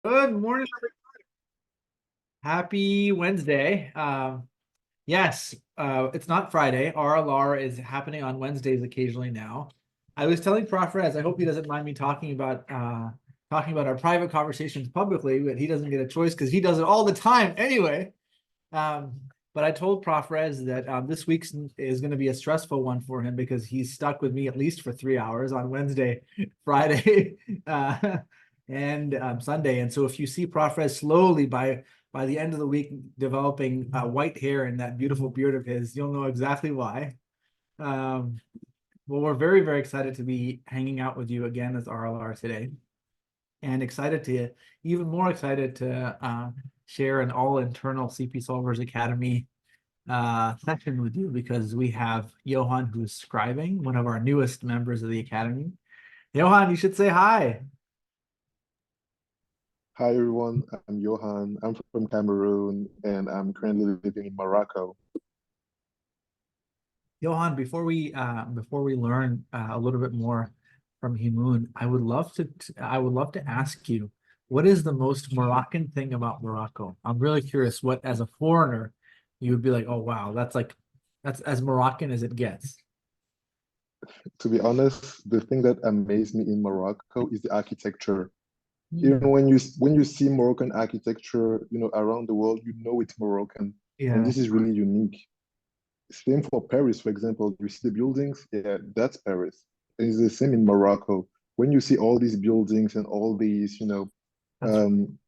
Good morning. Happy Wednesday. Yes, it's not Friday. RLR is happening on Wednesdays occasionally now. I was telling Prof. Rez, I hope he doesn't mind me talking about our private conversations publicly, but he doesn't get a choice because he does it all the time anyway. Um, but I told Prof. Rez that this week is going to be a stressful one for him because he's stuck with me at least for 3 hours on Wednesday, Friday, uh, and Sunday. And so if you see Prof. Rez slowly by the end of the week developing white hair and that beautiful beard of his, you'll know exactly why. Um, well, we're very, very excited to be hanging out with you again as RLR today, and even more excited to share an all internal CP Solvers Academy session with you because we have Johan who's scribing, one of our newest members of the Academy. Johan, you should say hi. Hi everyone, I'm Johan. I'm from Cameroon and I'm currently living in Morocco. Johan, before we learn a little bit more from Himoun, I would love to ask you, what is the most Moroccan thing about Morocco? I'm really curious what, as a foreigner, you would be like, oh wow, that's as Moroccan as it gets. To be honest, the thing that amazed me in Morocco is the architecture. You Hmm. know, when you see Moroccan architecture, around the world, you know it's Moroccan. And Yeah, this is really unique. Same for Paris, for example. You see the buildings, yeah, that's Paris. And it's the same in Morocco. When you see all these buildings and all these, that's um,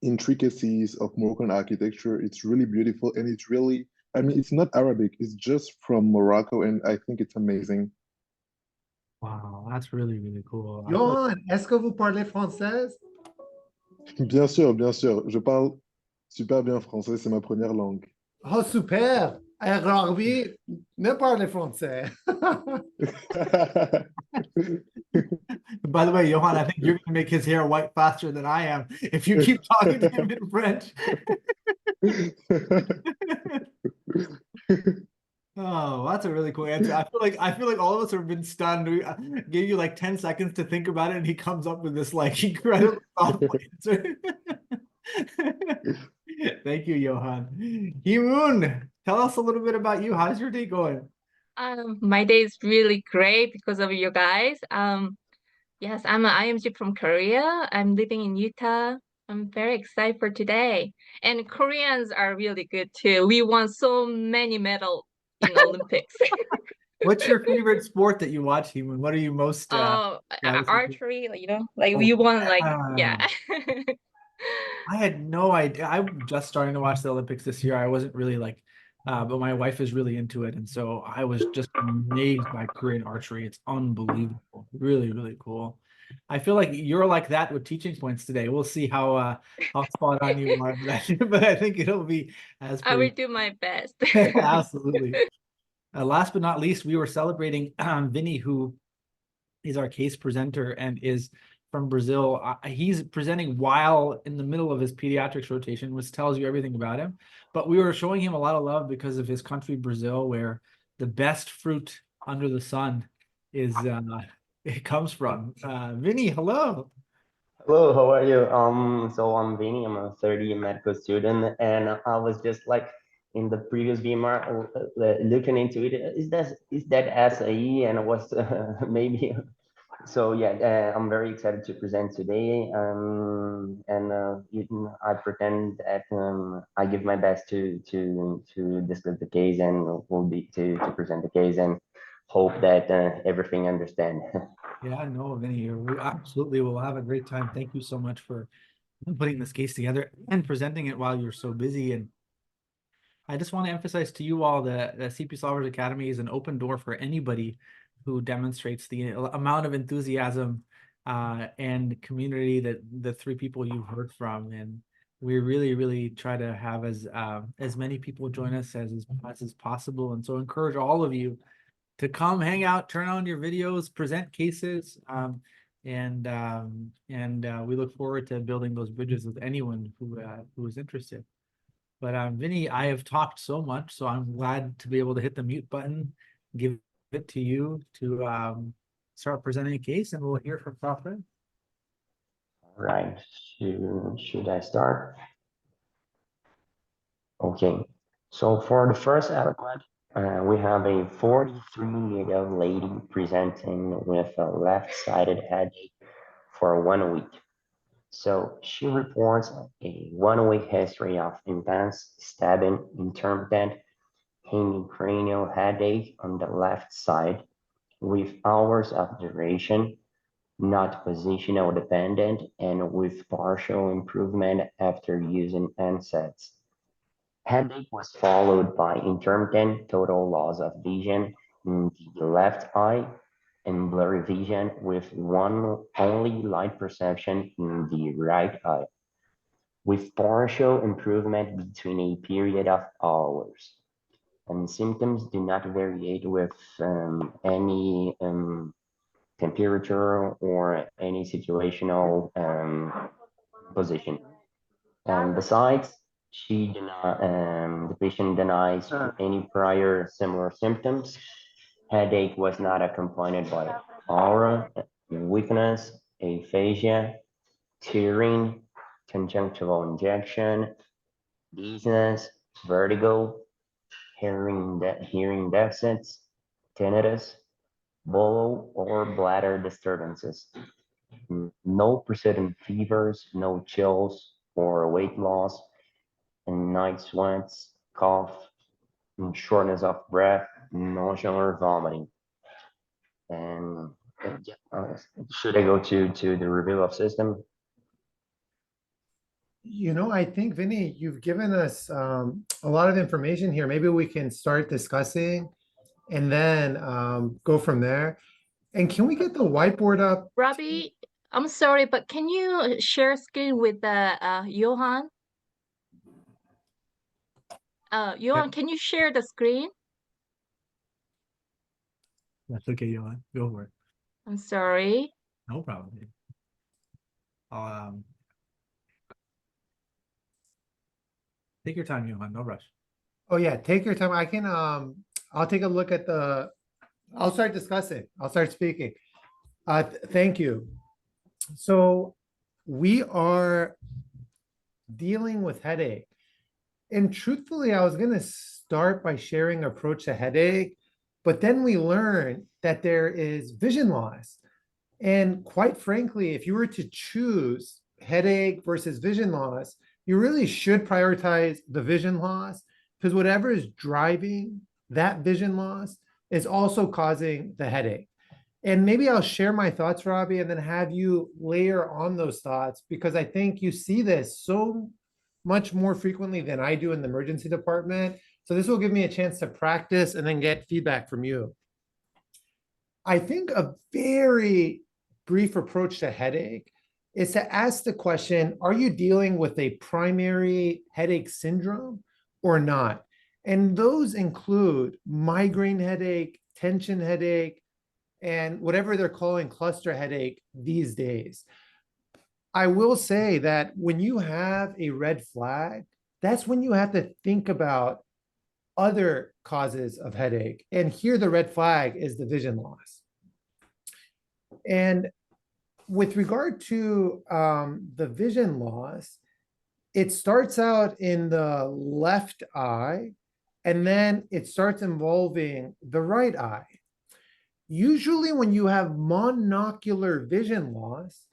intricacies of Moroccan architecture. It's really beautiful and it's really, I mean, it's not Arabic, it's just from Morocco, and I think it's amazing. wow, that's really, really cool. I feel like Johan, est-ce que vous parlez française? Bien sûr, je parle super bien français, c'est ma première langue. Oh, super! Rabih ne parle français. By the way, Johan, I think you're gonna make his hair white faster than I am if you keep talking to him in French. Oh, that's a really cool answer. I feel like all of us have been stunned. We gave you like 10 seconds to think about it, and he comes up with this like incredibly thoughtful answer. Thank you, Johan. Himoon, tell us a little bit about you. How's your day going? My day is really great because of you guys. Yes, I'm an IMG from Korea. I'm living in Utah. I'm very excited for today. And Koreans are really good too. We won so many medals in Olympics. What's your favorite sport that you watch, Himoon? What are you most Oh, gravitated archery, like to? we won, like Oh, yeah. I had no idea. I'm just starting to watch the Olympics this year. I wasn't really but my wife is really into it. And so I was just amazed by Korean archery. It's unbelievable. Really, really cool. I feel like you're like that with teaching points today. We'll see how spot on you are, but I think it'll be as I per will do my best. absolutely. Last but not least, we were celebrating Vinny, who is our case presenter and is from Brazil. He's presenting while in the middle of his pediatrics rotation, which tells you everything about him. But we were showing him a lot of love because of his country, Brazil, where the best fruit under the sun is it comes from. Vinny, hello. Hello, how are you? So I'm Vinny. I'm a third year medical student, and I was just like in the previous VMR looking into it. Is that SAE? And I was maybe so. Yeah, I'm very excited to present today. And I pretend that I give my best to discuss the case and will be to present the case and hope that everything understand. Yeah, no, Vinny, we absolutely will have a great time. Thank you so much for putting this case together and presenting it while you're so busy. And I just want to emphasize to you all that the CP Solvers Academy is an open door for anybody who demonstrates the amount of enthusiasm and community that the three people you've heard from. And we really, really try to have as many people join us as possible. And so encourage all of you to come hang out, turn on your videos, present cases, and we look forward to building those bridges with anyone who is interested. But Vinny, I have talked so much, so I'm glad to be able to hit the mute button, give it to you to start presenting a case, and we'll hear from Prof. Right. Should I start? Okay. So for the first aliquot, we have a 43-year-old lady presenting with a left-sided headache for 1 week. So she reports a 1 week history of intense stabbing, intermittent, hemicranial headache on the left side with hours of duration, not positional dependent, and with partial improvement after using NSAIDs. Headache was followed by intermittent total loss of vision in the left eye and blurry vision with one only light perception in the right eye, with partial improvement between a period of hours. And symptoms do not vary with any temperature or any situational position. And besides, the patient denies any prior similar symptoms. Headache was not accompanied by aura, weakness, aphasia, tearing, conjunctival injection, dizziness, vertigo, hearing deficits, tinnitus, bowel or bladder disturbances. No persistent fevers, no chills or weight loss, and night sweats, cough, and shortness of breath, nausea or vomiting. And should I go to the review of system? I think, Vinny, you've given us a lot of information here. Maybe we can start discussing and then go from there. And can we get the whiteboard up? Robbie, I'm sorry, but can you share screen with Johan? Johan, can you share the screen? That's okay, Johan. Go for it. I'm sorry. No problem. I'll take your time, Johan. No rush. Oh yeah, take your time. I can I'll take a look at I'll start discussing. I'll start speaking. Thank you. So we are dealing with headache. And truthfully, I was going to start by sharing approach to headache, but then we learned that there is vision loss. And quite frankly, if you were to choose headache versus vision loss, you really should prioritize the vision loss, because whatever is driving that vision loss is also causing the headache. And maybe I'll share my thoughts, Robbie, and then have you layer on those thoughts, because I think you see this so much more frequently than I do in the emergency department. So this will give me a chance to practice and then get feedback from you. I think a very brief approach to headache is to ask the question, are you dealing with a primary headache syndrome or not? And those include migraine headache, tension headache, and whatever they're calling cluster headache these days. I will say that when you have a red flag, that's when you have to think about other causes of headache. And here the red flag is the vision loss. And with regard to the vision loss, it starts out in the left eye, and then it starts involving the right eye. Usually when you have monocular vision loss,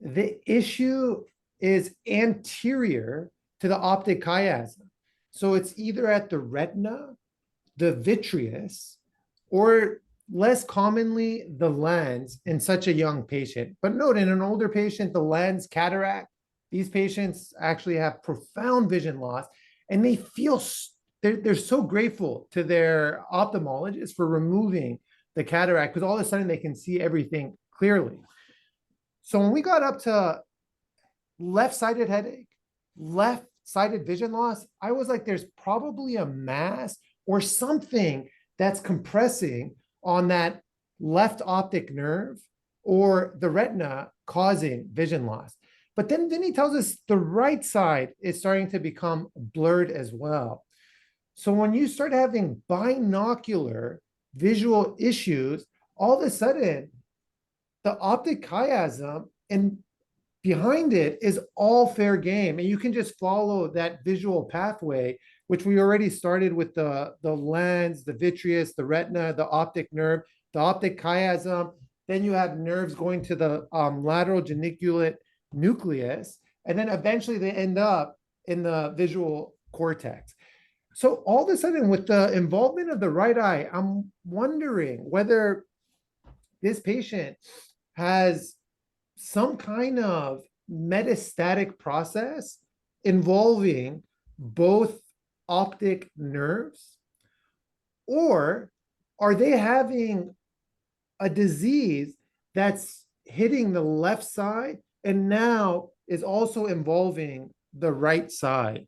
the issue is anterior to the optic chiasm. So it's either at the retina, the vitreous, or less commonly the lens in such a young patient. But note, in an older patient, the lens, cataract, these patients actually have profound vision loss, and they feel, they're so grateful to their ophthalmologist for removing the cataract, because all of a sudden they can see everything clearly. So when we got up to left-sided headache, left-sided vision loss, I was like, there's probably a mass or something that's compressing on that left optic nerve or the retina, causing vision loss. But then he tells us the right side is starting to become blurred as well. So when you start having binocular visual issues, all of a sudden, the optic chiasm and behind it is all fair game. And you can just follow that visual pathway, which we already started with the lens, the vitreous, the retina, the optic nerve, the optic chiasm. Then you have nerves going to the lateral geniculate nucleus. And then eventually they end up in the visual cortex. So all of a sudden, with the involvement of the right eye, I'm wondering whether this patient has some kind of metastatic process involving both optic nerves, or are they having a disease that's hitting the left side and now is also involving the right side?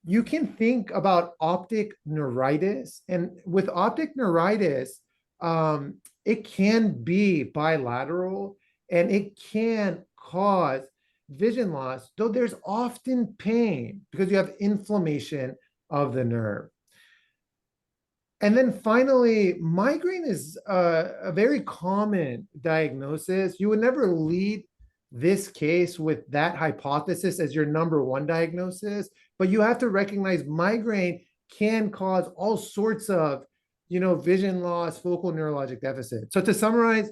You can think about optic neuritis, and with optic neuritis, it can be bilateral and it can cause vision loss, though there's often pain because you have inflammation of the nerve. And then finally, migraine is a very common diagnosis. You would never lead this case with that hypothesis as your number one diagnosis, but you have to recognize migraine can cause all sorts of, vision loss, focal neurologic deficit. So to summarize,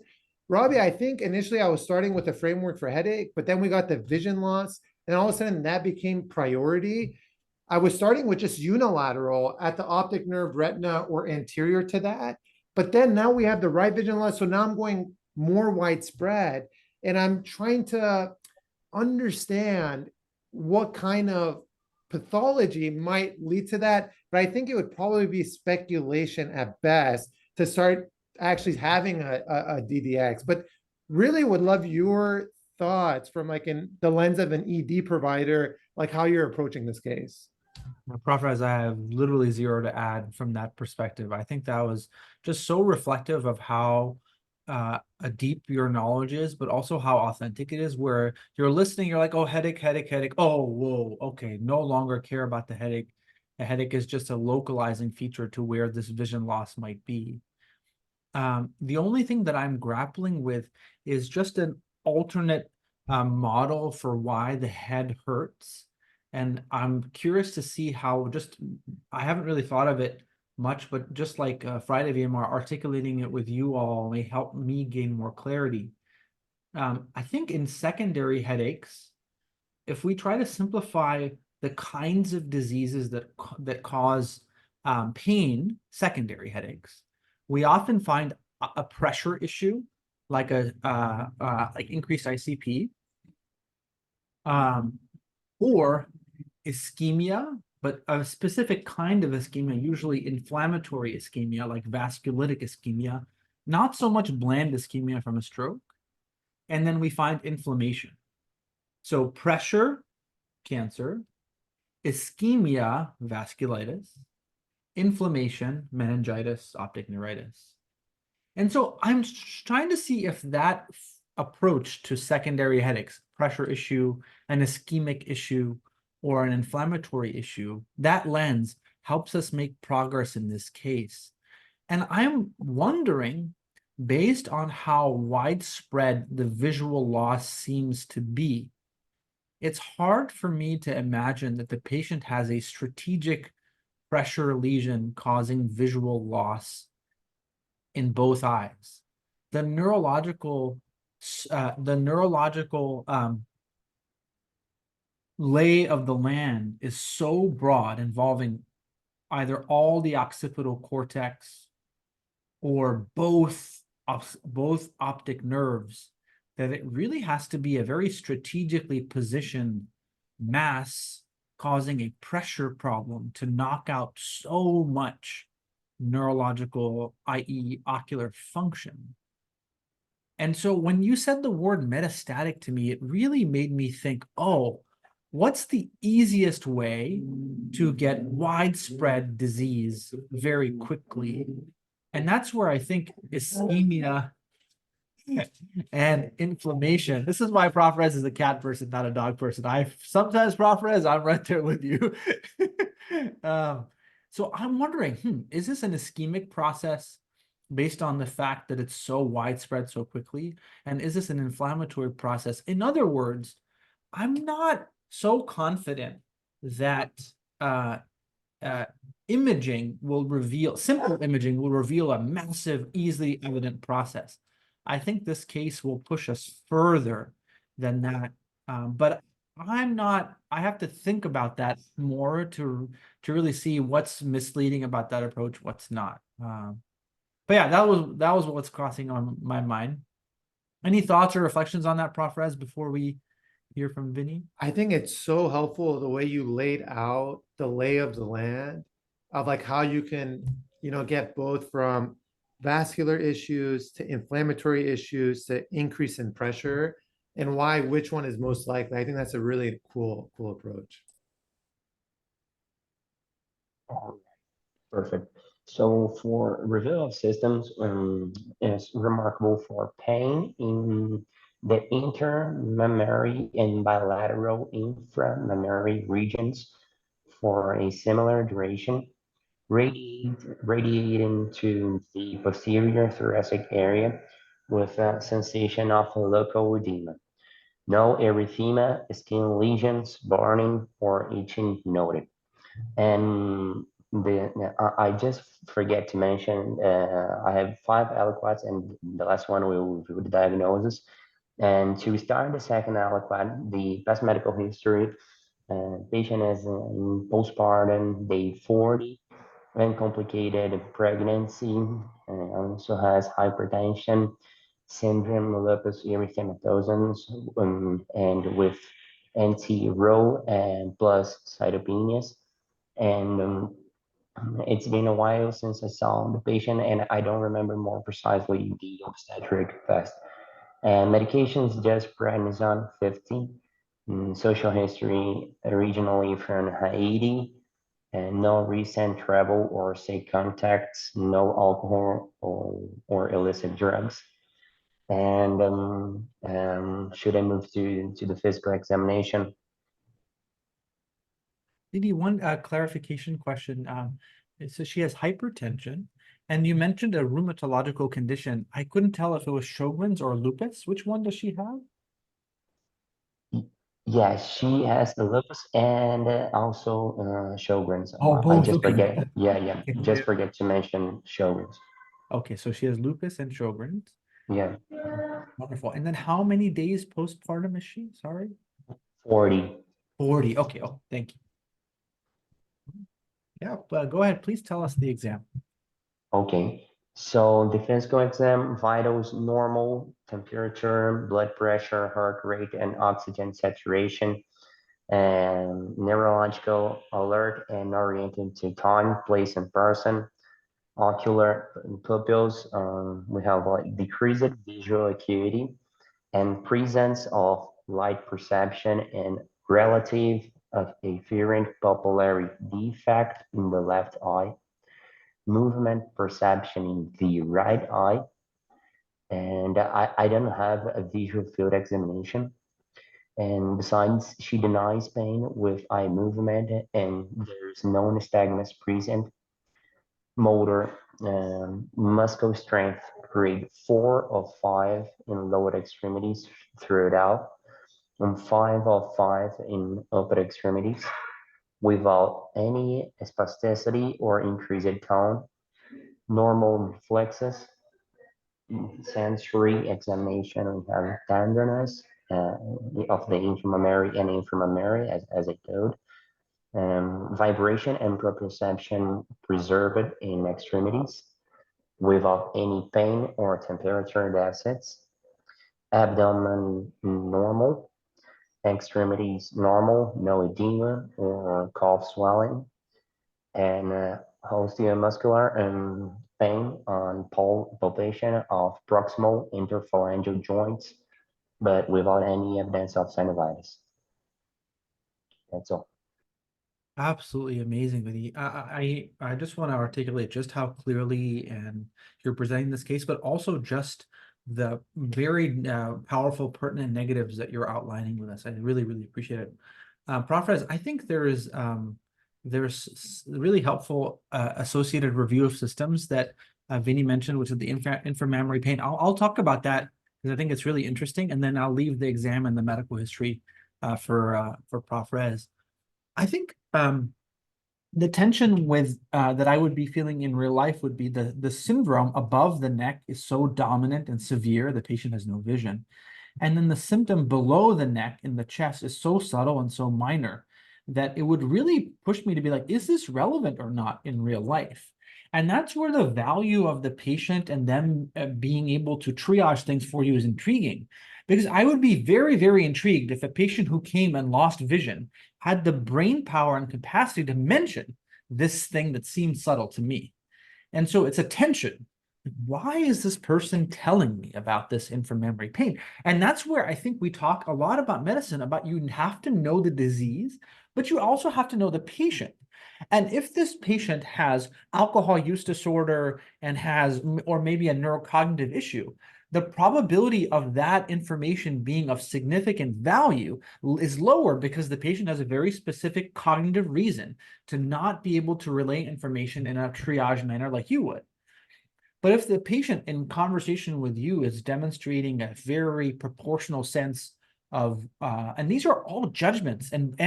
Robbie, I think initially I was starting with a framework for headache, but then we got the vision loss, and all of a sudden that became priority. I was starting with just unilateral at the optic nerve, retina, or anterior to that. But then now we have the right vision loss. So now I'm going more widespread, and I'm trying to understand what kind of pathology might lead to that. But I think it would probably be speculation at best to start actually having a DDX. But really would love your thoughts from like in the lens of an ED provider, like how you're approaching this case. Prof. Rez, I have literally zero to add from that perspective. I think that was just so reflective of how deep your knowledge is, but also how authentic it is, where you're listening, you're like, oh, headache, headache, headache. Oh, whoa, okay, no longer care about the headache. The headache is just a localizing feature to where this vision loss might be. The only thing that I'm grappling with is just an alternate model for why the head hurts. And I'm curious to see how I haven't really thought of it much, but just like Friday VMR, articulating it with you all may help me gain more clarity. I think in secondary headaches, if we try to simplify the kinds of diseases that cause pain, secondary headaches, we often find a pressure issue, like like increased ICP, or ischemia, but a specific kind of ischemia, usually inflammatory ischemia, like vasculitic ischemia, not so much bland ischemia from a stroke. And then we find inflammation. So pressure, cancer, ischemia, vasculitis, inflammation, meningitis, optic neuritis. And so I'm trying to see if that approach to secondary headaches, pressure issue, an ischemic issue, or an inflammatory issue, that lens helps us make progress in this case. And I'm wondering, based on how widespread the visual loss seems to be, it's hard for me to imagine that the patient has a strategic pressure lesion causing visual loss in both eyes. The neurological lay of the land is so broad, involving either all the occipital cortex or both optic nerves, that it really has to be a very strategically positioned mass causing a pressure problem to knock out so much neurological, i.e. ocular function. And so when you said the word metastatic to me, it really made me think, oh, what's the easiest way to get widespread disease very quickly? And that's where I think ischemia and inflammation. This is why Prof. Rez is a cat person, not a dog person. Sometimes, Prof. Rez, I'm right there with you. So I'm wondering, is this an ischemic process? based on the fact that it's so widespread so quickly? And is this an inflammatory process? In other words, I'm not so confident that imaging will reveal, simple imaging will reveal a massive, easily evident process. I think this case will push us further than that. But I'm not, I have to think about that more to really see what's misleading about that approach, what's not. But yeah, that was what's crossing on my mind. Any thoughts or reflections on that, Prof. Rez, before we hear from Vinny? I think it's so helpful the way you laid out the lay of the land of like how you can, get both from vascular issues to inflammatory issues to increase in pressure and why which one is most likely. I think that's a really cool approach. Perfect. So for review of systems, is remarkable for pain in the intermammary and bilateral inframammary regions for a similar duration, radiating to the posterior thoracic area with a sensation of local edema. No erythema, skin lesions, burning, or itching noted. And I just forget to mention, I have 5 aliquots, and the last one will review the diagnosis. And to start the second aliquot, the past medical history, patient is in postpartum, day 40, uncomplicated pregnancy, also has hypertension, syndrome, lupus erythematosus, and with anti-Ro and plus cytopenias. And it's been a while since I saw the patient, and I don't remember more precisely the obstetric test. And medications just prednisone 50. Social history originally from Haiti, and no recent travel or sick contacts, no alcohol or illicit drugs. And should I move to the physical examination? Maybe one clarification question. So she has hypertension, and you mentioned a rheumatological condition. I couldn't tell if it was Sjogren's or lupus. Which one does she have? Yeah, she has the lupus and also Sjogren's. Oh, I both. just Okay. forget. Yeah, Okay. just forget to mention Sjogren's. Okay, so she has lupus and Sjogren's. Yeah, Wonderful. And then how many days postpartum is she? Sorry. 40. 40. Okay. Oh, thank you. Yeah, but go ahead. Please tell us the exam. Okay. So the physical exam, vitals normal, temperature, blood pressure, heart rate, and oxygen saturation, and neurological alert and oriented to time, place, and person. Ocular pupils, we have like decreased visual acuity and presence of light perception and relative of afferent pupillary defect in the left eye, movement perception in the right eye, and I don't have a visual field examination. And besides, she denies pain with eye movement, and there's no nystagmus present. Motor, muscle strength, grade 4 of 5 in lower extremities throughout, and 5 of 5 in upper extremities, without any spasticity or increased tone. Normal reflexes. Sensory examination, we have tenderness of the inframammary and inframammary as a code. Vibration and proprioception preserved in extremities without any pain or temperature deficits. Abdomen normal, extremities normal, no edema or cough swelling, and osteomuscular and pain on palpation of proximal interphalangeal joints, but without any evidence of synovitis. That's all. Absolutely amazing, Vinny. I just want to articulate just how clearly and you're presenting this case, but also just the very powerful, pertinent negatives that you're outlining with us. I really, really appreciate it. Prof. Rez, I think there's really helpful associated review of systems that Vinny mentioned, which is the inframammary pain. I'll talk about that because I think it's really interesting, and then I'll leave the exam and the medical history for Prof. Rez. I think the tension with that I would be feeling in real life would be the syndrome above the neck is so dominant and severe, the patient has no vision. And then the symptom below the neck in the chest is so subtle and so minor that it would really push me to be like, is this relevant or not in real life? And that's where the value of the patient and them being able to triage things for you is intriguing. Because I would be very, very intrigued if a patient who came and lost vision had the brain power and capacity to mention this thing that seems subtle to me. And so it's a tension. Why is this person telling me about this inframammary pain? And that's where I think we talk a lot about medicine, about you have to know the disease, but you also have to know the patient. And if this patient has alcohol use disorder and has, or maybe a neurocognitive issue, the probability of that information being of significant value is lower because the patient has a very specific cognitive reason to not be able to relay information in a triage manner like you would. But if the patient in conversation with you is demonstrating a very proportional sense of, and these are all judgments and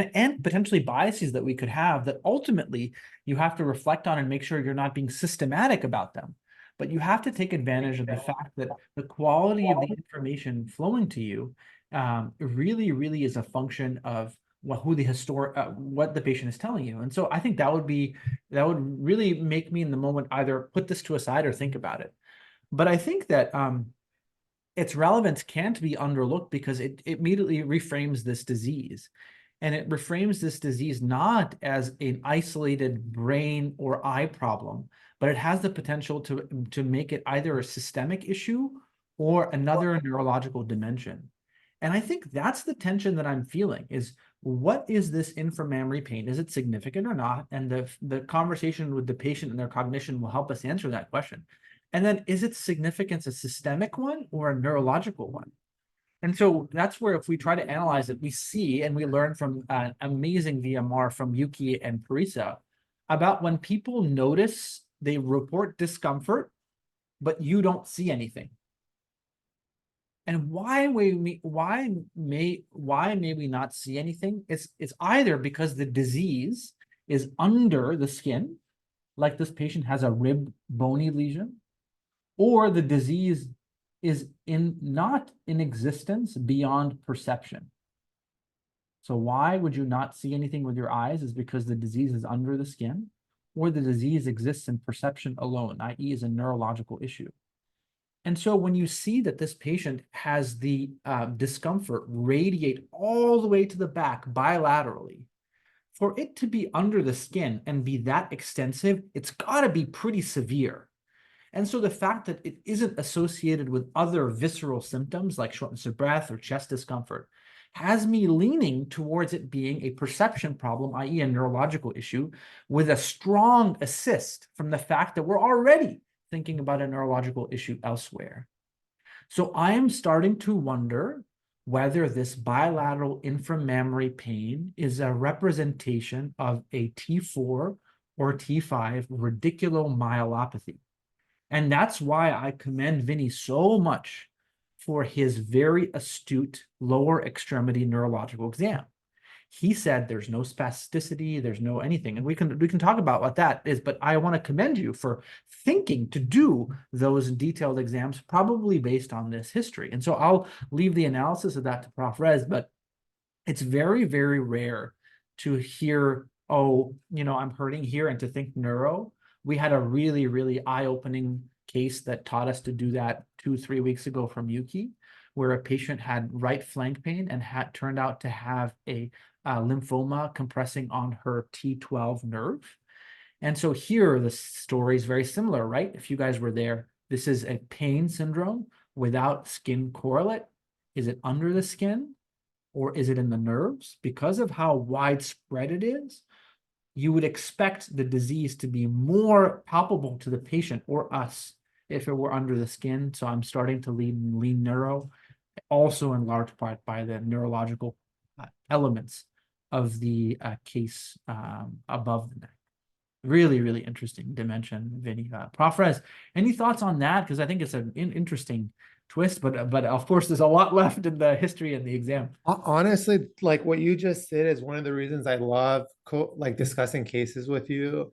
potentially biases that we could have that ultimately you have to reflect on and make sure you're not being systematic about them. But you have to take advantage of the fact that the quality of the information flowing to you really, really is a function of what the patient is telling you. And so I think that would really make me in the moment either put this to a side or think about it. But I think that its relevance can't be underlooked because it immediately reframes this disease. And it reframes this disease not as an isolated brain or eye problem, but it has the potential to make it either a systemic issue or another neurological dimension. And I think that's the tension that I'm feeling is, what is this inframammary pain? Is it significant or not? And the conversation with the patient and their cognition will help us answer that question. And then, is its significance a systemic one or a neurological one? And so that's where, if we try to analyze it, we see and we learn from an amazing VMR from Yuki and Parisa about when people notice, they report discomfort, but you don't see anything. And why may we not see anything? It's either because the disease is under the skin, like this patient has a rib bony lesion, or the disease is not in existence beyond perception. So why would you not see anything with your eyes is because the disease is under the skin, or the disease exists in perception alone, i.e. is a neurological issue. And so when you see that this patient has the discomfort radiate all the way to the back bilaterally, for it to be under the skin and be that extensive, it's got to be pretty severe. And so the fact that it isn't associated with other visceral symptoms like shortness of breath or chest discomfort has me leaning towards it being a perception problem, i.e. a neurological issue, with a strong assist from the fact that we're already thinking about a neurological issue elsewhere. So I am starting to wonder whether this bilateral inframammary pain is a representation of a T4 or T5 radiculomyelopathy. And that's why I commend Vinny so much for his very astute lower extremity neurological exam. He said there's no spasticity, there's no anything. And we can talk about what that is, but I want to commend you for thinking to do those detailed exams, probably based on this history. And so I'll leave the analysis of that to Prof. Rez, but it's very, very rare to hear, oh, I'm hurting here, and to think neuro. We had a really, really eye-opening case that taught us to do that 2-3 weeks ago from Yuki, where a patient had right flank pain and had turned out to have a lymphoma compressing on her T12 nerve. And so here the story is very similar, right? If you guys were there, this is a pain syndrome without skin correlate. Is it under the skin or is it in the nerves? Because of how widespread it is, you would expect the disease to be more palpable to the patient or us if it were under the skin. So I'm starting to lean neuro, also in large part by the neurological elements of the case above the neck. Really, really interesting dimension, Vinny. Prof Rez, any thoughts on that? Because I think it's an interesting twist, but of course there's a lot left in the history and the exam. Honestly, like what you just said is one of the reasons I love like discussing cases with you,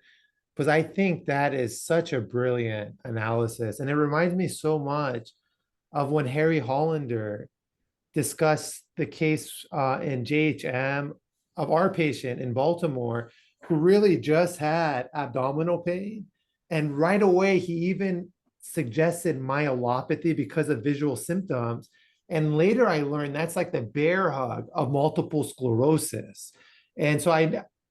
because I think that is such a brilliant analysis. And it reminds me so much of when Harry Hollander discussed the case in JHM of our patient in Baltimore who really just had abdominal pain. And right away, he even suggested myelopathy because of visual symptoms. And later I learned that's like the bear hug of multiple sclerosis. And so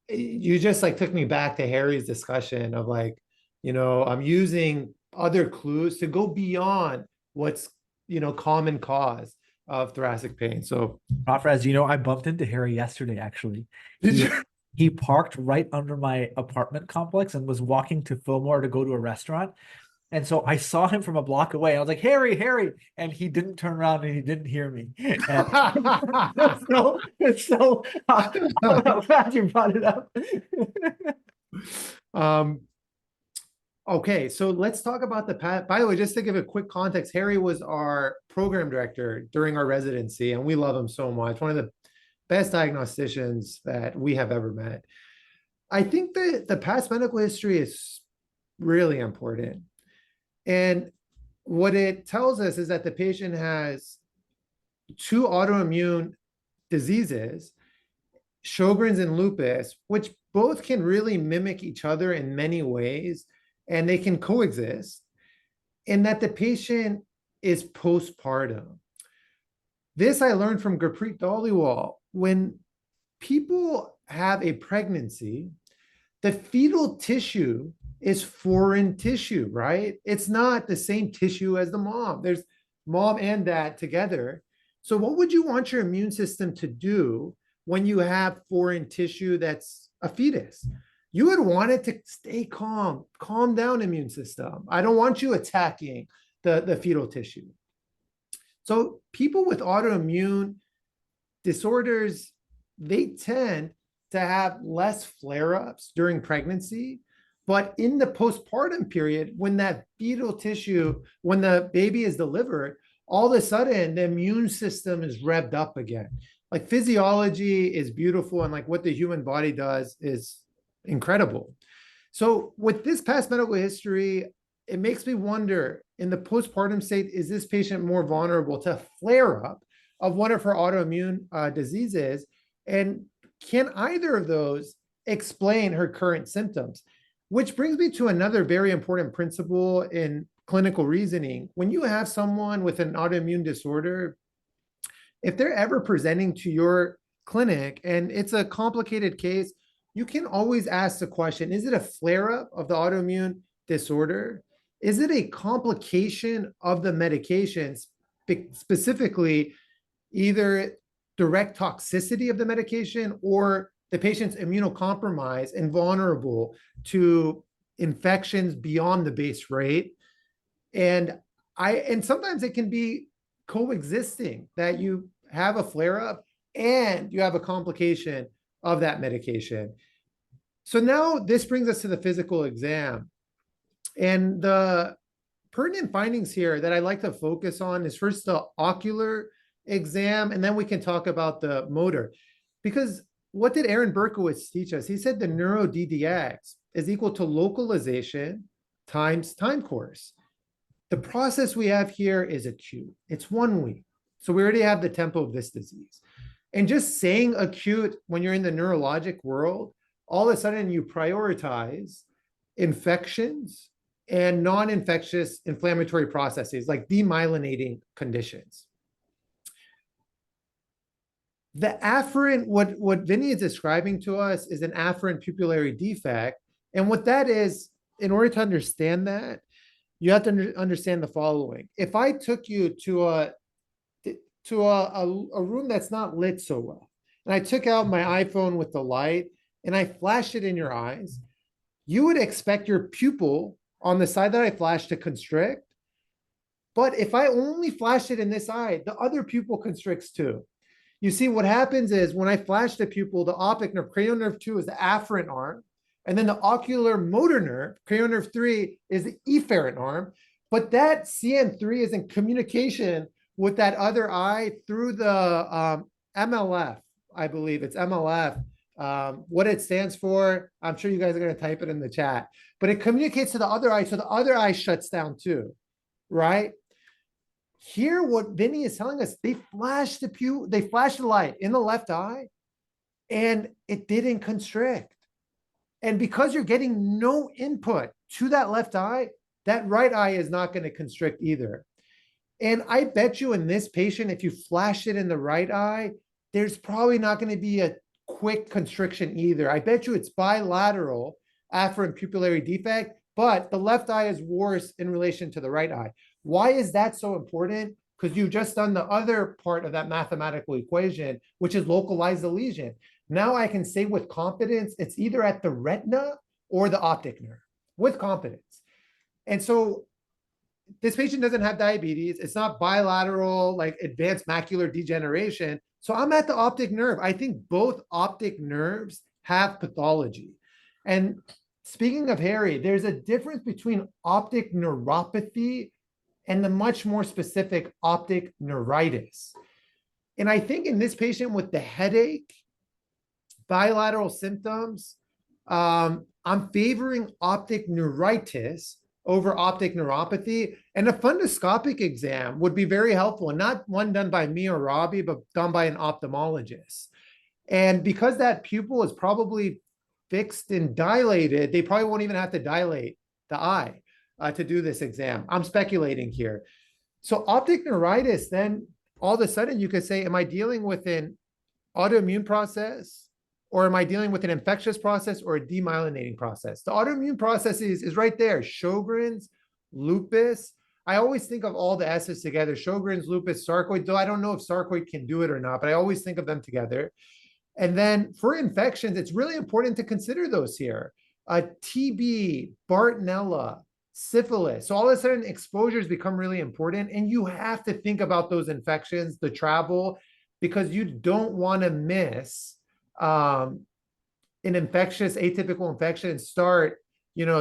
you just like took me back to Harry's discussion of like, I'm using other clues to go beyond what's, common cause of thoracic pain. So, Prof Rez, I bumped into Harry yesterday, actually. did He, you? he parked right under my apartment complex and was walking to Fillmore to go to a restaurant. And so I saw him from a block away. I was like, Harry, Harry. And he didn't turn around and he didn't hear me. And I'm glad you brought it up. Okay, so let's talk about the past. By the way, just to give a quick context, Harry was our program director during our residency, and we love him so much. One of the best diagnosticians that we have ever met. I think that the past medical history is really important. And what it tells us is that the patient has 2 autoimmune diseases, Sjogren's and lupus, which both can really mimic each other in many ways, and they can coexist, and that the patient is postpartum. This I learned from Gurpreet Dhaliwal. When people have a pregnancy, the fetal tissue is foreign tissue, right? It's not the same tissue as the mom. There's mom and dad together. So what would you want your immune system to do when you have foreign tissue that's a fetus? You would want it to stay calm down immune system. I don't want you attacking the fetal tissue. So people with autoimmune disorders, they tend to have less flare-ups during pregnancy, but in the postpartum period, when that fetal tissue, when the baby is delivered, all of a sudden the immune system is revved up again. Like physiology is beautiful, and like what the human body does is incredible. So with this past medical history, it makes me wonder, in the postpartum state, is this patient more vulnerable to flare up of one of her autoimmune diseases? And can either of those explain her current symptoms? Which brings me to another very important principle in clinical reasoning. When you have someone with an autoimmune disorder, if they're ever presenting to your clinic and it's a complicated case, you can always ask the question, is it a flare-up of the autoimmune disorder? Is it a complication of the medications, specifically either direct toxicity of the medication or the patient's immunocompromised and vulnerable to infections beyond the base rate? And sometimes it can be coexisting, that you have a flare-up and you have a complication of that medication. So now this brings us to the physical exam. And the pertinent findings here that I like to focus on is first the ocular exam, and then we can talk about the motor. Because what did Aaron Berkowitz teach us? He said the neuro DDX is equal to localization times time course. The process we have here is acute. It's 1 week. So we already have the tempo of this disease. And just saying acute when you're in the neurologic world, all of a sudden you prioritize infections and non-infectious inflammatory processes like demyelinating conditions. The afferent, what Vinny is describing to us is an afferent pupillary defect. And what that is, in order to understand that, you have to understand the following. If I took you to a room that's not lit so well, and I took out my iPhone with the light and I flashed it in your eyes, you would expect your pupil on the side that I flashed to constrict. But if I only flash it in this eye, the other pupil constricts too. You see, what happens is when I flash the pupil, the optic nerve, cranial nerve 2 is the afferent arm, And then the ocular motor nerve, cranial nerve 3, is the efferent arm. But that CN3 is in communication with that other eye through the MLF. I believe it's MLF. What it stands for, I'm sure you guys are going to type it in the chat. But it communicates to the other eye, so the other eye shuts down too, right? Here, what Vinny is telling us, they flashed the light in the left eye, and it didn't constrict. And because you're getting no input to that left eye, that right eye is not going to constrict either. And I bet you in this patient, if you flash it in the right eye, there's probably not going to be a quick constriction either. I bet you it's bilateral afferent pupillary defect, but the left eye is worse in relation to the right eye. Why is that so important? Because you've just done the other part of that mathematical equation, which is localize the lesion. Now I can say with confidence, it's either at the retina or the optic nerve, with confidence. And so this patient doesn't have diabetes. It's not bilateral, like advanced macular degeneration. So I'm at the optic nerve. I think both optic nerves have pathology. And speaking of Harry, there's a difference between optic neuropathy and the much more specific optic neuritis. And I think in this patient with the headache, bilateral symptoms, I'm favoring optic neuritis over optic neuropathy. And a fundoscopic exam would be very helpful, and not one done by me or Robbie, but done by an ophthalmologist. And because that pupil is probably fixed and dilated, they probably won't even have to dilate the eye to do this exam. I'm speculating here. So optic neuritis, then all of a sudden you could say, am I dealing with an autoimmune process, or am I dealing with an infectious process or a demyelinating process? The autoimmune process is right there. Sjogren's, lupus. I always think of all the S's together. Sjogren's, lupus, sarcoid, though I don't know if sarcoid can do it or not, but I always think of them together. And then for infections, it's really important to consider those here. TB, Bartonella, syphilis. So all of a sudden exposures become really important, and you have to think about those infections, the travel, because you don't want to miss an infectious atypical infection and start,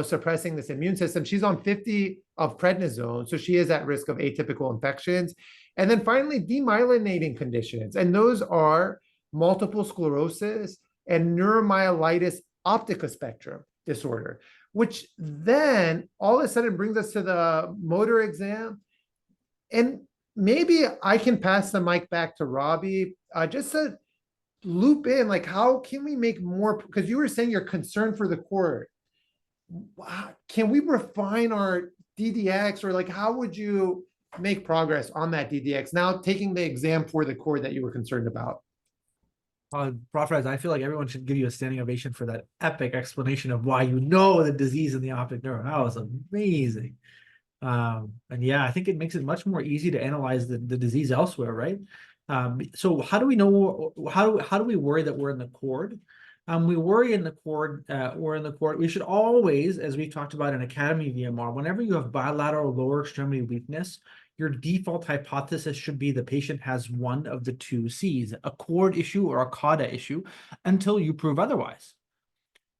suppressing this immune system. She's on 50 of prednisone, so she is at risk of atypical infections. And then finally, demyelinating conditions. And those are multiple sclerosis and neuromyelitis optica spectrum disorder, which then all of a sudden brings us to the motor exam. And maybe I can pass the mic back to Robbie, just to loop in, like, how can we make more, because you were saying you're concerned for the cord. Can we refine our DDX, or like, how would you make progress on that DDX now, taking the exam for the cord that you were concerned about? Prof. Rez, I feel like everyone should give you a standing ovation for that epic explanation of why you know the disease in the optic nerve. That was amazing. And yeah, I think it makes it much more easy to analyze the disease elsewhere, right? So how do we know, how do we worry that we're in the cord? We worry in the cord, we should always, as we talked about in Academy VMR, whenever you have bilateral lower extremity weakness, your default hypothesis should be the patient has one of the two C's, a cord issue or a cauda issue, until you prove otherwise.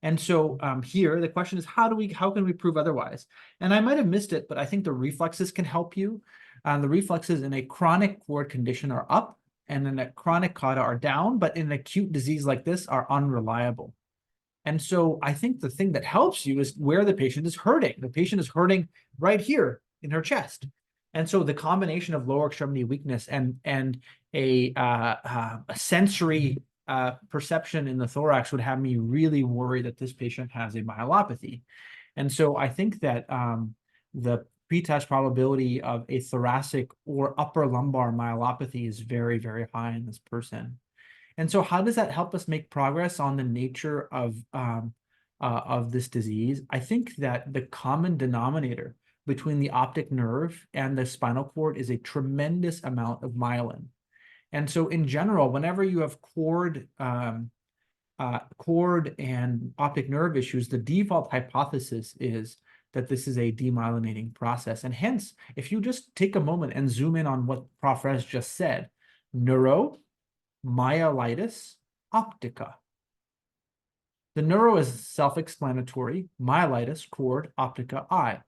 And so here, the question is, how can we prove otherwise? And I might have missed it, but I think the reflexes can help you. The reflexes in a chronic cord condition are up, and in a chronic cauda are down, but in an acute disease like this are unreliable. And so I think the thing that helps you is where the patient is hurting. The patient is hurting right here in her chest. And so the combination of lower extremity weakness and a sensory perception in the thorax would have me really worry that this patient has a myelopathy. And so I think that the pretest probability of a thoracic or upper lumbar myelopathy is very, very high in this person. And so how does that help us make progress on the nature of this disease? I think that the common denominator between the optic nerve and the spinal cord is a tremendous amount of myelin. And so in general, whenever you have cord and optic nerve issues, the default hypothesis is that this is a demyelinating process. And hence, if you just take a moment and zoom in on what Prof. Rez just said, neuromyelitis optica. The neuro is self-explanatory: myelitis, cord, optica, eye.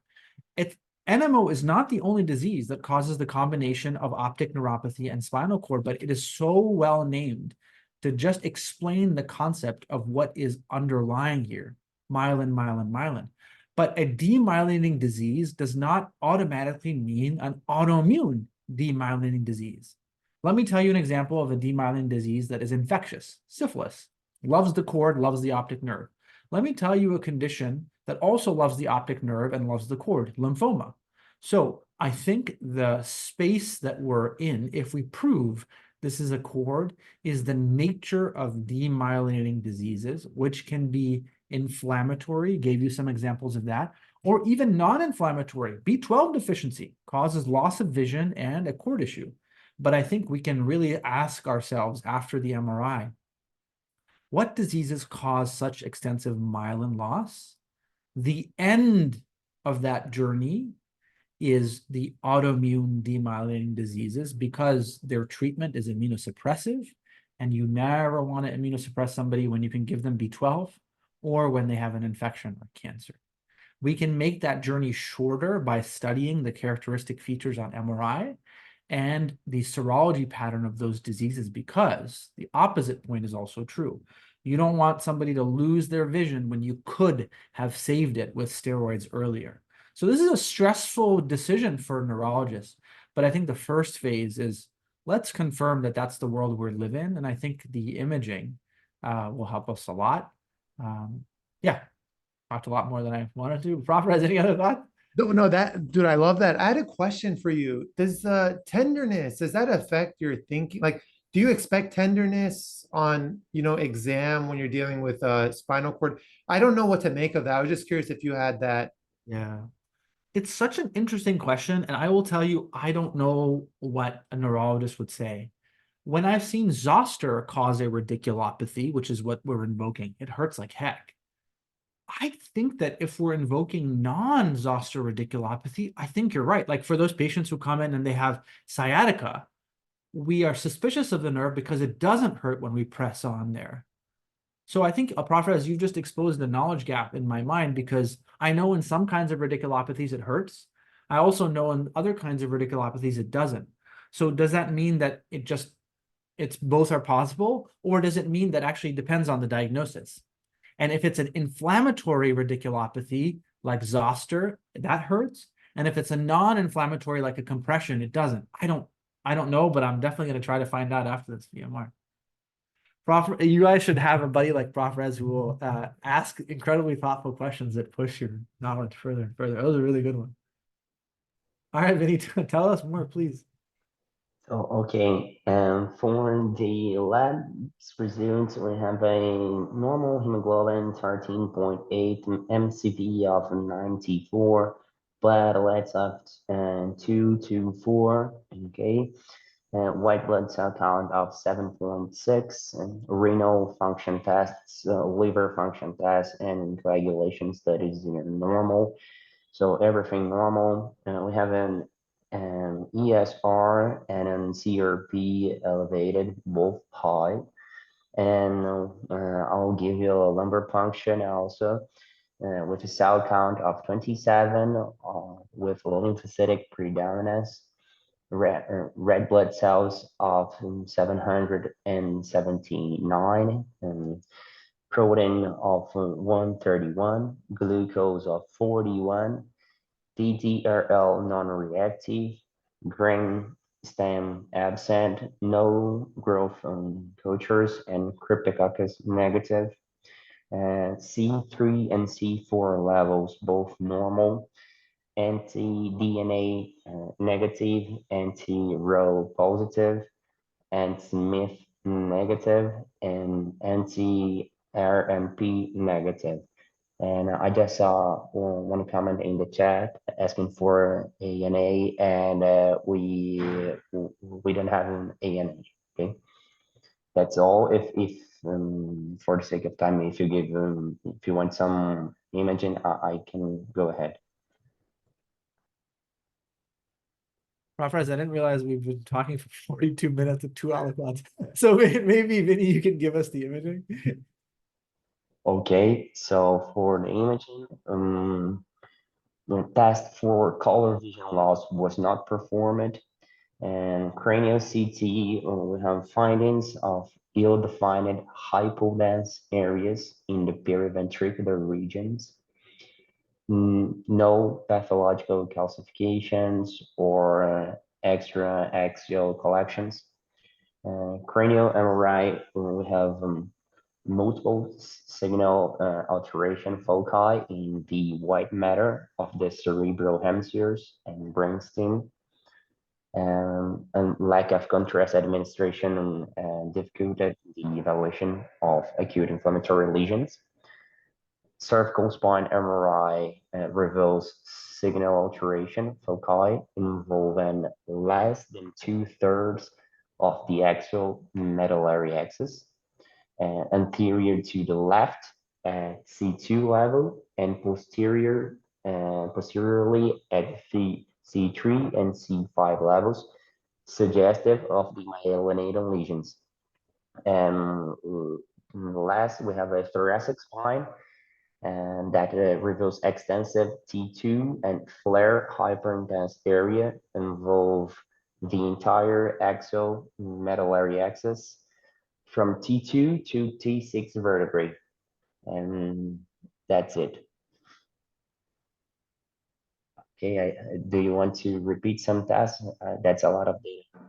NMO is not the only disease that causes the combination of optic neuropathy and spinal cord, but it is so well named to just explain the concept of what is underlying here: myelin, myelin, myelin. But a demyelinating disease does not automatically mean an autoimmune demyelinating disease. Let me tell you an example of a demyelinating disease that is infectious: syphilis. Loves the cord, loves the optic nerve. Let me tell you a condition that also loves the optic nerve and loves the cord: lymphoma. So I think the space that we're in, if we prove this is a cord, is the nature of demyelinating diseases, which can be inflammatory, gave you some examples of that, or even non-inflammatory. B12 deficiency causes loss of vision and a cord issue. But I think we can really ask ourselves after the MRI, what diseases cause such extensive myelin loss? The end of that journey is the autoimmune demyelinating diseases, because their treatment is immunosuppressive, and you never want to immunosuppress somebody when you can give them B12 or when they have an infection or cancer. We can make that journey shorter by studying the characteristic features on MRI and the serology pattern of those diseases, because the opposite point is also true. You don't want somebody to lose their vision when you could have saved it with steroids earlier. So this is a stressful decision for neurologists, but I think the first phase is, let's confirm that that's the world we live in, and I think the imaging will help us a lot. Yeah, talked a lot more than I wanted to. Prof, has any other thoughts? No, that, dude, I love that. I had a question for you. Does tenderness, does that affect your thinking? Like, do you expect tenderness on, exam when you're dealing with spinal cord? I don't know what to make of that. I was just curious if you had that. Yeah. It's such an interesting question, and I will tell you, I don't know what a neurologist would say. When I've seen zoster cause a radiculopathy, which is what we're invoking, it hurts like heck. I think that if we're invoking non-zoster radiculopathy, I think you're right. Like for those patients who come in and they have sciatica, we are suspicious of the nerve because it doesn't hurt when we press on there. So I think, Prof, as you've just exposed the knowledge gap in my mind, because I know in some kinds of radiculopathies it hurts. I also know in other kinds of radiculopathies it doesn't. So does that mean that it's both are possible, or does it mean that actually depends on the diagnosis? And if it's an inflammatory radiculopathy like zoster, that hurts. And if it's a non-inflammatory like a compression, it doesn't. I don't know, but I'm definitely going to try to find out after this VMR. Prof, you guys should have a buddy like Prof Rez who will ask incredibly thoughtful questions that push your knowledge further and further. That was a really good one. All right, Vinny, tell us more, please. So, okay, for the labs results, we have a normal hemoglobin 13.8, MCV of 94, platelets of 224, okay, white blood cell count of 7.6, and renal function tests, liver function tests, and coagulation studies are normal. So everything normal. We have an ESR and an CRP elevated, both high. And I'll give you a lumbar puncture also with a cell count of 27 with lymphocytic predominance, red blood cells of 779, and protein of 131, glucose of 41, DDRL non-reactive, brain stem absent, no growth cultures, and cryptococcus negative. C3 and C4 levels both normal, anti-DNA negative, anti-Rho positive, anti-Smith negative, and anti-RMP negative. And I just saw one comment in the chat asking for ANA, and we don't have an ANA. Okay, that's all. If for the sake of time, if you want some imaging, I can go ahead. Prof, I didn't realize we've been talking for 42 minutes of 2 hour thoughts. So maybe, Vinny, you can give us the imaging. Okay, so for the imaging, the test for color vision loss was not performed, and cranial CT, we have findings of ill-defined hypodense areas in the periventricular regions. No pathological calcifications or extra-axial collections. Cranial MRI, we have multiple signal alteration foci in the white matter of the cerebral hemispheres and brainstem, and lack of contrast administration difficulted the evaluation of acute inflammatory lesions. Cervical spine MRI reveals signal alteration foci involving less than 2/3 of the axial medullary axis, anterior to the left at C2 level and posteriorly at the C3 and C5 levels, suggestive of the myelinating lesions. And last, we have a thoracic spine, and that reveals extensive T2 and flare hyperintense area involve the entire axial medullary axis from T2 to T6 vertebrae, and that's it. Okay, do you want to repeat some tasks? That's a lot of data.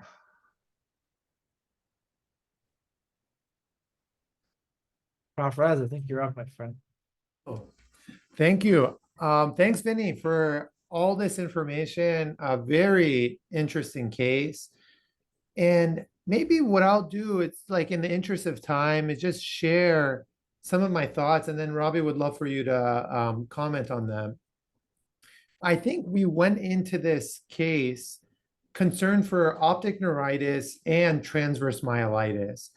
Prof. Rez, I think you're up, my friend. Oh, thank you. Thanks, Vinny, for all this information. A very interesting case. And maybe what I'll do, it's like in the interest of time, is just share some of my thoughts, and then Robbie would love for you to comment on them. I think we went into this case concerned for optic neuritis and transverse myelitis.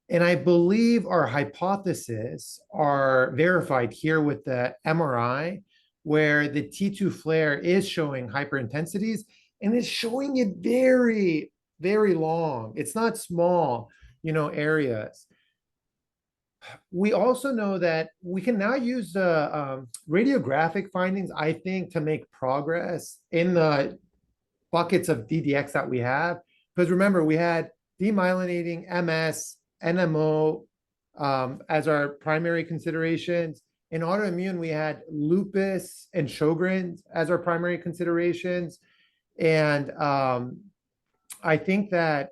And I believe our hypotheses are verified here with the MRI, where the T2 flare is showing hyperintensities and it's showing it very, very long. It's not small, areas. We also know that we can now use the radiographic findings, I think, to make progress in the buckets of DDX that we have. Because remember, we had demyelinating MS, NMO as our primary considerations. In autoimmune, we had lupus and Sjogren's as our primary considerations. And I think that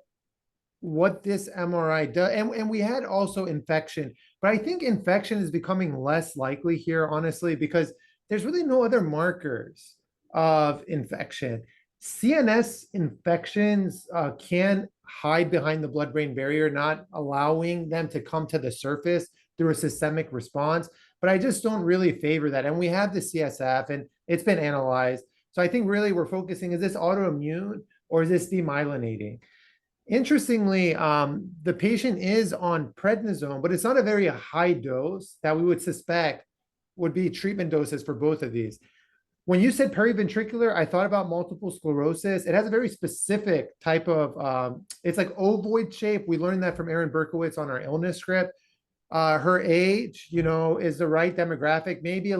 what this MRI does, and we had also infection, but I think infection is becoming less likely here, honestly, because there's really no other markers of infection. CNS infections can hide behind the blood-brain barrier, not allowing them to come to the surface through a systemic response. But I just don't really favor that. And we have the CSF, and it's been analyzed. So I think really we're focusing, is this autoimmune or is this demyelinating? Interestingly, the patient is on prednisone, but it's not a very high dose that we would suspect would be treatment doses for both of these. When you said periventricular, I thought about multiple sclerosis. It has a very specific type of, it's like ovoid shape. We learned that from Erin Berkowitz on our illness script. Her age, is the right demographic, maybe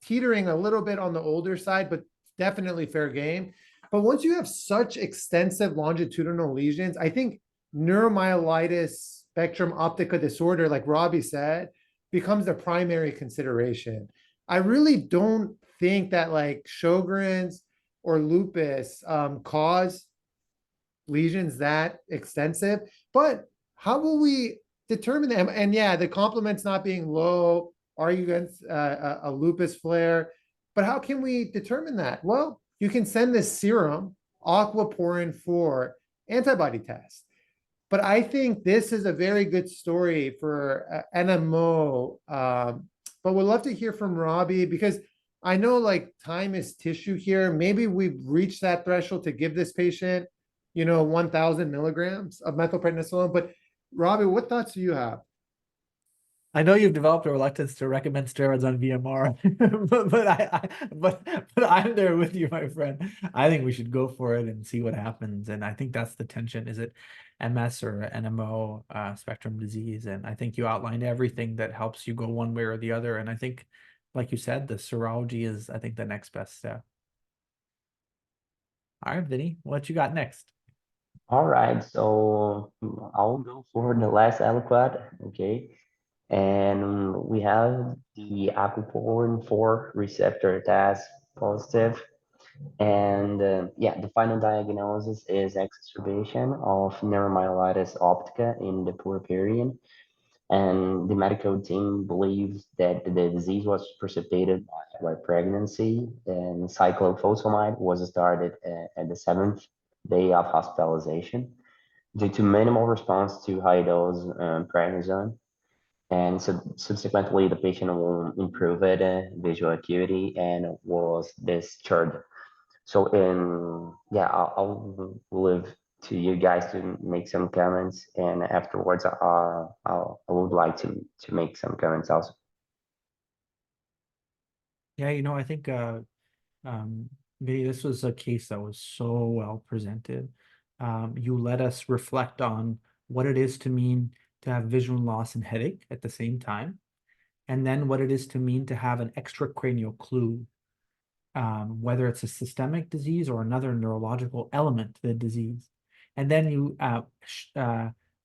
teetering a little bit on the older side, but definitely fair game. But once you have such extensive longitudinal lesions, I think neuromyelitis spectrum optica disorder, like Robbie said, becomes the primary consideration. I really don't think that like Sjogren's or lupus cause lesions that extensive, but how will we determine them? And yeah, the complement's not being low, argue against a lupus flare, but how can we determine that? Well, you can send this serum, aquaporin 4 antibody test. But I think this is a very good story for NMO. But we'd love to hear from Robbie, because I know like time is tissue here. Maybe we've reached that threshold to give this patient, 1,000 milligrams of methylprednisolone. But Robbie, what thoughts do you have? I know you've developed a reluctance to recommend steroids on VMR, but I'm there with you, my friend. I think we should go for it and see what happens. And I think that's the tension. Is it MS or NMO, spectrum disease? And I think you outlined everything that helps you go one way or the other. And I think, like you said, the serology is, I think, the next best step. All right, Vinny, what you got next? All right, so I'll go for the last aliquot, okay? And we have the aquaporin 4 receptor test positive. And yeah, the final diagnosis is exacerbation of neuromyelitis optica in the puerperian. And the medical team believes that the disease was precipitated by pregnancy, and cyclophosphamide was started at the 7th day of hospitalization due to minimal response to high dose prednisone. And subsequently, the patient will improve visual acuity and was discharged. So, yeah, I'll leave to you guys to make some comments, and afterwards, I would like to make some comments also. Yeah, I think Vinny, this was a case that was so well presented. You let us reflect on what it is to mean to have vision loss and headache at the same time, and then what it is to mean to have an extracranial clue, whether it's a systemic disease or another neurological element to the disease. And then you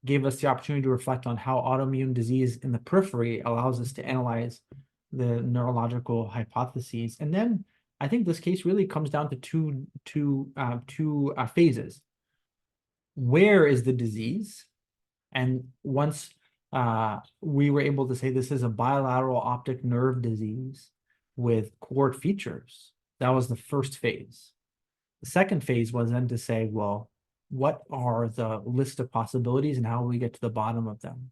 gave us the opportunity to reflect on how autoimmune disease in the periphery allows us to analyze the neurological hypotheses. And then I think this case really comes down to two phases. Where is the disease? And once we were able to say this is a bilateral optic nerve disease with cord features, that was the first phase. The second phase was then to say, well, what are the list of possibilities and how will we get to the bottom of them?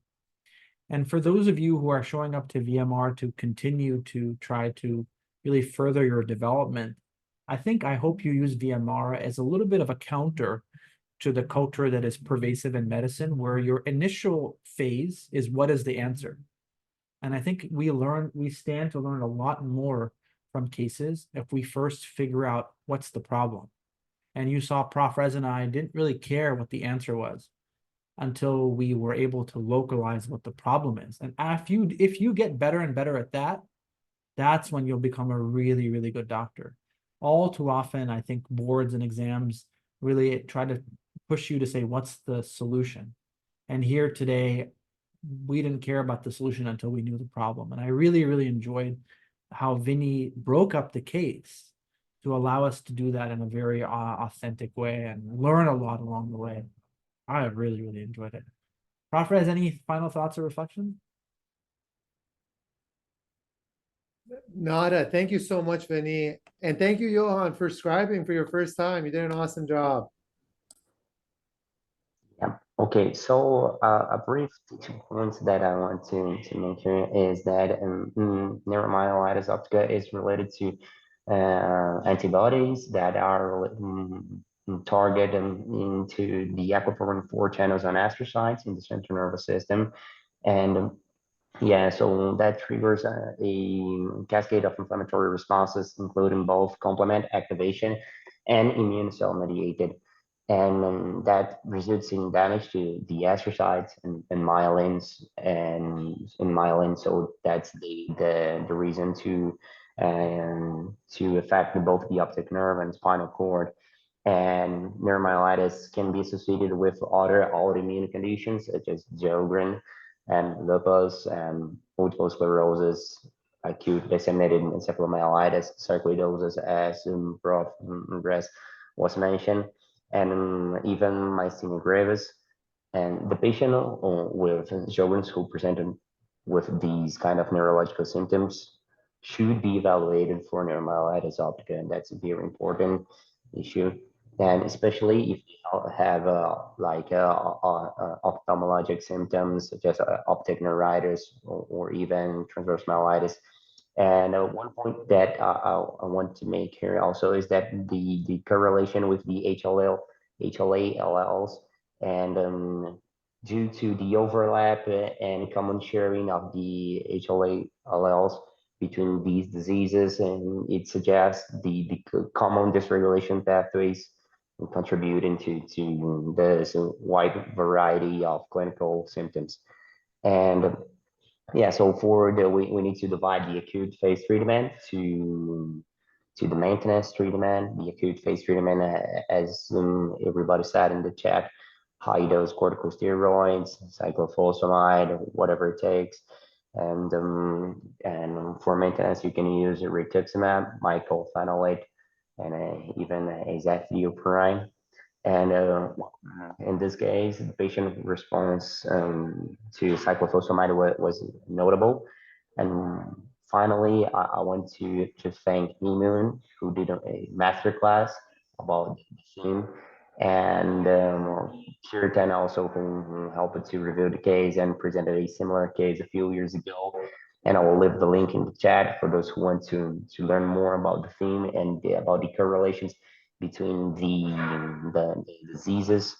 And for those of you who are showing up to VMR to continue to try to really further your development, I hope you use VMR as a little bit of a counter to the culture that is pervasive in medicine, where your initial phase is what is the answer. And I think we stand to learn a lot more from cases if we first figure out what's the problem. And you saw Prof. Reza and I didn't really care what the answer was until we were able to localize what the problem is. And if you get better and better at that, that's when you'll become a really, really good doctor. All too often, I think boards and exams really try to push you to say, what's the solution? And here today, we didn't care about the solution until we knew the problem. And I really, really enjoyed how Vinny broke up the case to allow us to do that in a very authentic way and learn a lot along the way. I really, really enjoyed it. Prof. Rez, any final thoughts or reflections? Nada. Thank you so much, Vinny. And thank you, Johan, for scribing for your first time. You did an awesome job. Yeah. Okay, so a brief 2 points that I want to make here is that neuromyelitis optica is related to antibodies that are target into the aquaporin 4 channels on astrocytes in the central nervous system. And yeah, so that triggers a cascade of inflammatory responses, including both complement activation and immune cell mediated. And that results in damage to the astrocytes and myelins and in myelin. So that's the reason to affect both the optic nerve and spinal cord. And neuromyelitis can be associated with other autoimmune conditions such as Sjogren and lupus and multiple sclerosis, acute disseminated encephalomyelitis, sarcoidosis, as Prof. Rez was mentioned, and even myasthenia gravis. And the patient with Sjogren's who presented with these kind of neurological symptoms should be evaluated for neuromyelitis optica, and that's a very important issue. And especially if you have ophthalmologic symptoms such as optic neuritis or even transverse myelitis. And one point that I want to make here also is that the correlation with the HLA LLs and due to the overlap and common sharing of the HLA alleles between these diseases, and it suggests the common dysregulation pathways contributing to this wide variety of clinical symptoms. And yeah, so for the we need to divide the acute phase treatment to the maintenance treatment. The acute phase treatment, as everybody said in the chat, high dose corticosteroids, cyclophosphamide, whatever it takes. And for maintenance, you can use rituximab, mycophenolate, and even azathioprine. And in this case, the patient response to cyclophosphamide was notable. And finally, I want to thank Emun, who did a masterclass about the theme, and Kirtan also, who helped to review the case and presented a similar case a few years ago. And I will leave the link in the chat for those who want to learn more about the theme and about the correlations between the diseases.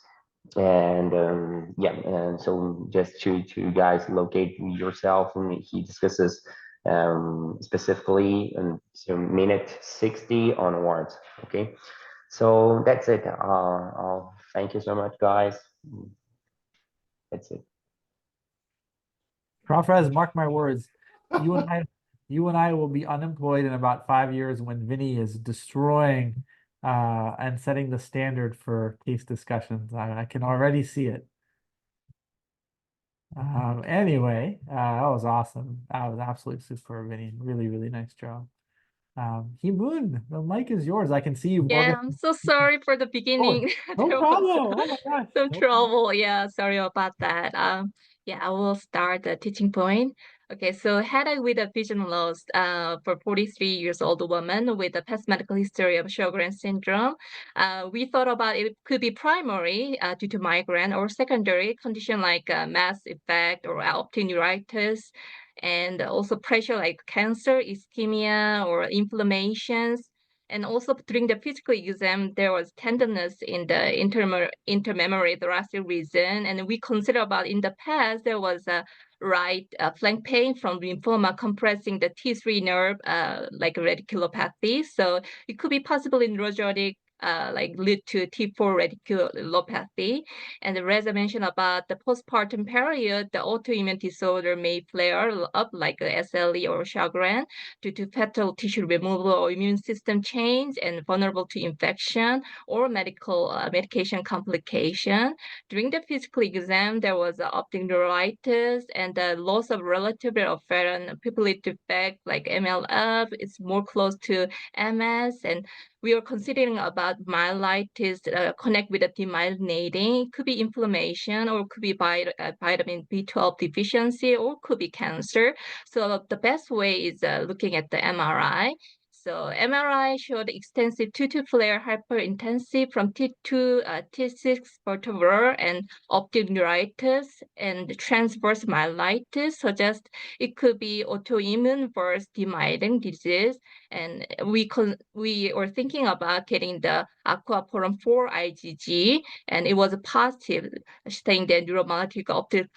And yeah, and so just to guys locate yourself, and he discusses specifically so minute 60 onwards. Okay, so that's it. Thank you so much, guys. That's it. Prof. Rez, mark my words. You and I will be unemployed in about 5 years when Vinny is destroying and setting the standard for case discussions. I can already see it. Anyway, that was awesome. That was absolutely super, Vinny. Really, really nice job. Moon, the mic is yours. I can see you. Yeah, I'm so sorry for the beginning. No There was problem. Oh my gosh. some No problem. trouble. Yeah, sorry about that. Yeah, I will start the teaching point. Okay, so headache with a vision loss for 43 years old woman with a past medical history of Sjogren's syndrome. We thought about it could be primary due to migraine or secondary condition like mass effect or optic neuritis, and also pressure like cancer, ischemia, or inflammations. And also during the physical exam, there was tenderness in the intermemory thoracic region. And we consider about in the past, there was a right flank pain from lymphoma compressing the T3 nerve, like radiculopathy. So it could be possibly neurogenic, like lead to T4 radiculopathy. And Reza mentioned about the postpartum period, the autoimmune disorder may flare up like SLE or Sjogren due to fetal tissue removal or immune system change and vulnerable to infection or medication complication. During the physical exam, there was optic neuritis and the loss of relatively afferent pupillary defect like MLF. It's more close to MS, and we are considering about myelitis connect with the demyelinating. It could be inflammation, or could be vitamin B12 deficiency, or could be cancer. So the best way is looking at the MRI. So MRI showed extensive tutu flare hyperintensive from T2, T6 vertebral and optic neuritis, and transverse myelitis suggests it could be autoimmune versus demyelinating disease. And we were thinking about getting the aquaporin 4 IgG, and it was positive, saying that neuromolecular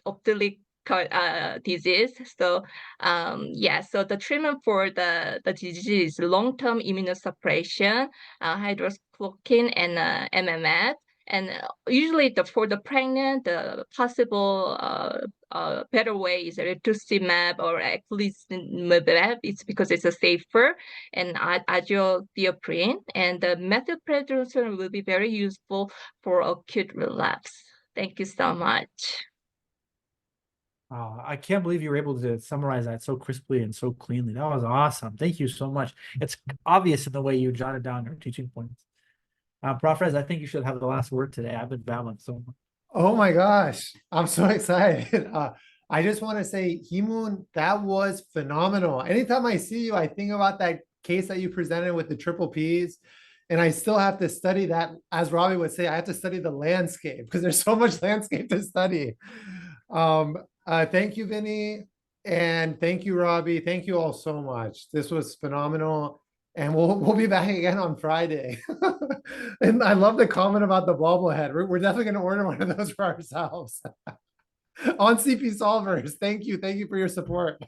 optic disease. So yeah, so the treatment for the disease is long-term immunosuppression, hydroxychloroquine, and MMF. And usually for the pregnant, the possible better way is rituximab or eculizumab. It's because it's a safer, and azathioprine. And the methylprednisolone will be very useful for acute relapse. Thank you so much. I can't believe you were able to summarize that so crisply and so cleanly. That was awesome. Thank you so much. It's obvious in the way you jotted down your teaching points. Prof. Rez, I think you should have the last word today. I've been babbling so much. Oh my gosh, I'm so excited. I just want to say, Himun, that was phenomenal. Anytime I see you, I think about that case that you presented with the triple Ps. And I still have to study that, as Robbie would say, I have to study the landscape because there's so much landscape to study. Thank you, Vinny. And thank you, Robbie. Thank you all so much. This was phenomenal. And we'll be back again on Friday. And I love the comment about the bobblehead. We're definitely going to order one of those for ourselves on CP solvers. Thank you for your support.